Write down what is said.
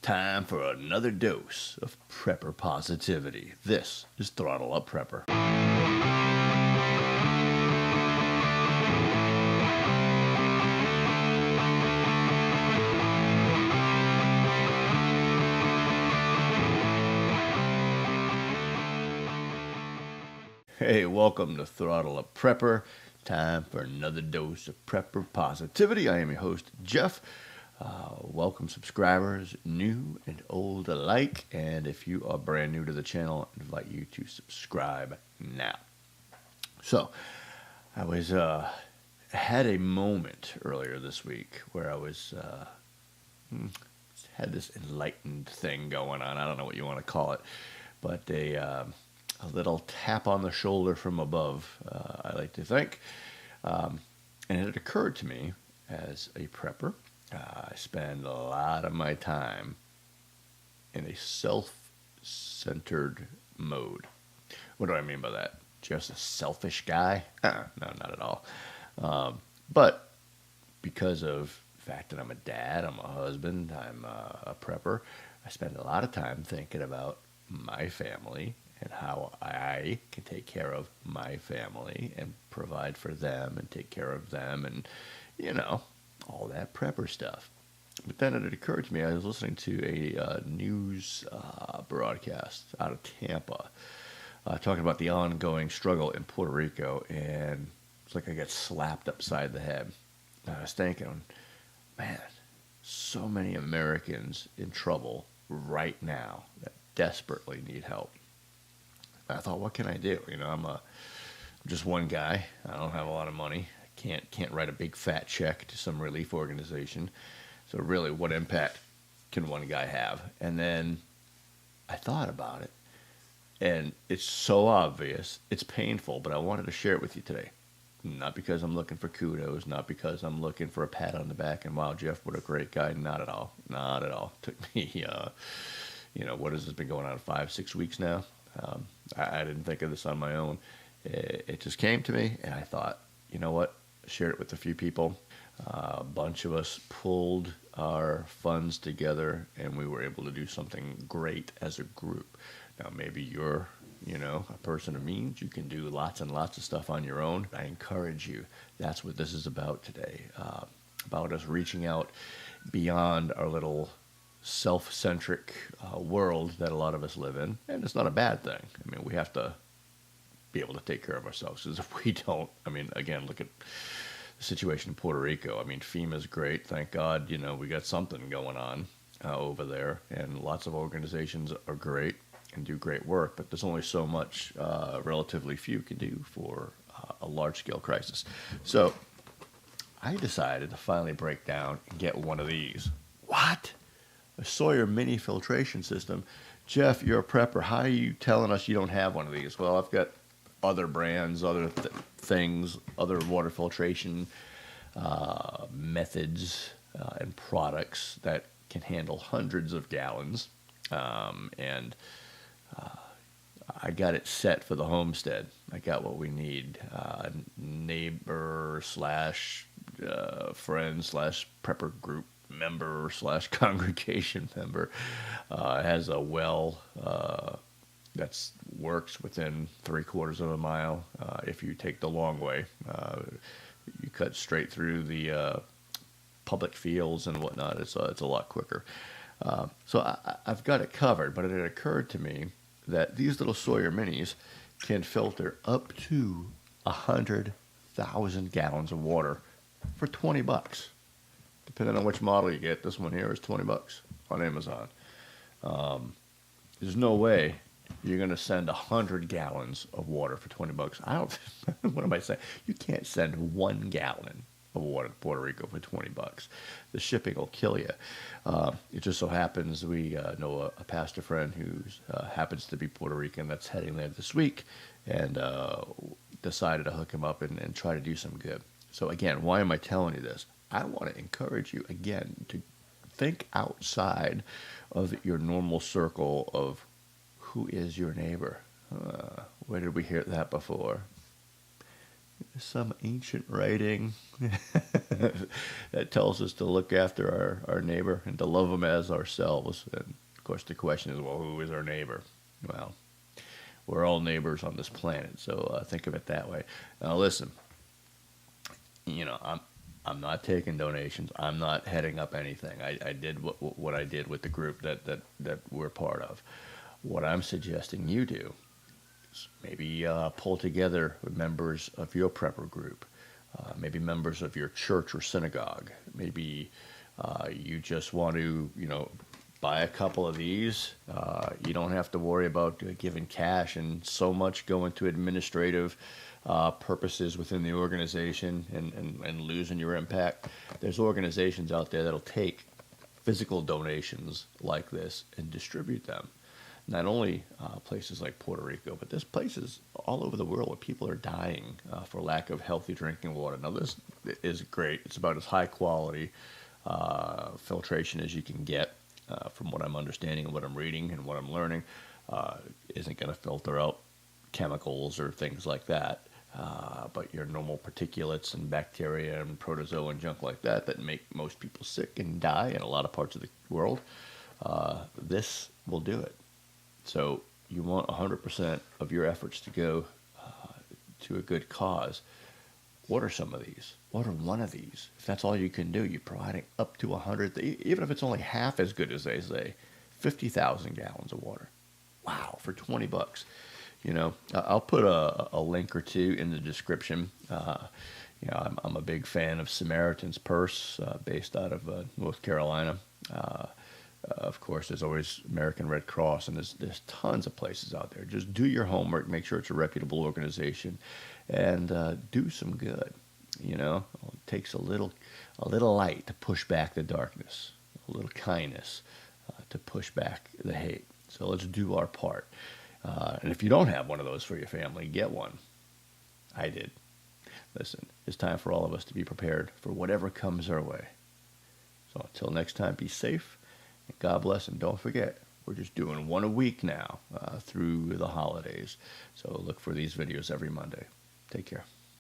Time for another dose of prepper positivity. This is Throttle Up Prepper. Hey, welcome to Throttle Up Prepper. Time for another dose of prepper positivity. I am your host, Jeff. Welcome subscribers, new and old alike. And if you are brand new to the channel, I invite you to subscribe now. So, I was had a moment earlier this week where I was had this enlightened thing going on. I don't know what you want to call it, but a little tap on the shoulder from above, I like to think. And it had occurred to me as a prepper. I spend a lot of my time in a self-centered mode. What do I mean by that? Just a selfish guy? No, not at all. But because of the fact that I'm a dad, I'm a husband, I'm a prepper, I spend a lot of time thinking about my family and how I can take care of my family and provide for them and take care of them and, all that prepper stuff. But then it had occurred to me, I was listening to a news broadcast out of Tampa talking about the ongoing struggle in Puerto Rico, and it's like I got slapped upside the head. And I was thinking, man, so many Americans in trouble right now that desperately need help. I thought, what can I do? I'm just one guy. I don't have a lot of money. I can't write a big fat check to some relief organization. So really, what impact can one guy have? And then I thought about it, and it's so obvious. It's painful, but I wanted to share it with you today. Not because I'm looking for kudos, not because I'm looking for a pat on the back and, wow, Jeff, what a great guy. Not at all. Not at all. It took me, what has this been going on, 5-6 weeks now? I didn't think of this on my own. It just came to me, and I thought, you know what? Shared it with a few people. A bunch of us pulled our funds together, and we were able to do something great as a group. Now, maybe you're, a person of means. You can do lots and lots of stuff on your own. I encourage you. That's what this is about today. About us reaching out beyond our little self-centric world that a lot of us live in. And it's not a bad thing. I mean, we have to be able to take care of ourselves. Because if we don't, again, look at the situation in Puerto Rico. FEMA's great. Thank God, we got something going on over there. And lots of organizations are great and do great work. But there's only so much relatively few can do for a large-scale crisis. So I decided to finally break down and get one of these. What? A Sawyer mini filtration system. Jeff, you're a prepper. How are you telling us you don't have one of these? Well, I've got other brands, other things, other water filtration methods and products that can handle hundreds of gallons. And I got it set for the homestead. I got what we need. Neighbor / friend / prepper group member / congregation member has a well that works within 3/4 of a mile. If you take the long way, you cut straight through the public fields and whatnot. It's a lot quicker. So I've got it covered, but it had occurred to me that these little Sawyer minis can filter up to 100,000 gallons of water for $20. Depending on which model you get, this one here is $20 on Amazon. There's no way you're going to send 100 gallons of water for $20. I don't. What am I saying? You can't send 1 gallon of water to Puerto Rico for $20. The shipping will kill you. It just so happens we know a pastor friend who happens to be Puerto Rican that's heading there this week, and decided to hook him up and try to do some good. So again, why am I telling you this? I want to encourage you, again, to think outside of your normal circle of who is your neighbor. Where did we hear that before? some ancient writing that tells us to look after our neighbor and to love them as ourselves. And of course, the question is, well, who is our neighbor? Well, we're all neighbors on this planet, so think of it that way. Now, listen, I'm not taking donations. I'm not heading up anything. I did what I did with the group that we're part of. What I'm suggesting you do is maybe pull together members of your prepper group, maybe members of your church or synagogue. Maybe you just want to, buy a couple of these. You don't have to worry about giving cash and so much going to administrative purposes within the organization and losing your impact. There's organizations out there that'll take physical donations like this and distribute them. Not only places like Puerto Rico, but there's places all over the world where people are dying for lack of healthy drinking water. Now, this is great. It's about as high quality filtration as you can get, from what I'm understanding and what I'm reading and what I'm learning. Isn't going to filter out chemicals or things like that. But your normal particulates and bacteria and protozoa and junk like that make most people sick and die in a lot of parts of the world, this will do it. So you want 100% of your efforts to go to a good cause. Order some of these. Order one of these. If that's all you can do, you're providing up to 100, even if it's only half as good as they say, 50,000 gallons of water. Wow, for $20. I'll put a link or two in the description. I'm a big fan of Samaritan's Purse, based out of North Carolina. Of course, there's always American Red Cross, and there's tons of places out there. Just do your homework, make sure it's a reputable organization, and do some good. It takes a little light to push back the darkness, a little kindness to push back the hate. So let's do our part. And if you don't have one of those for your family, get one. I did. Listen, it's time for all of us to be prepared for whatever comes our way. So until next time, be safe. God bless, and don't forget, we're just doing one a week now through the holidays. So look for these videos every Monday. Take care.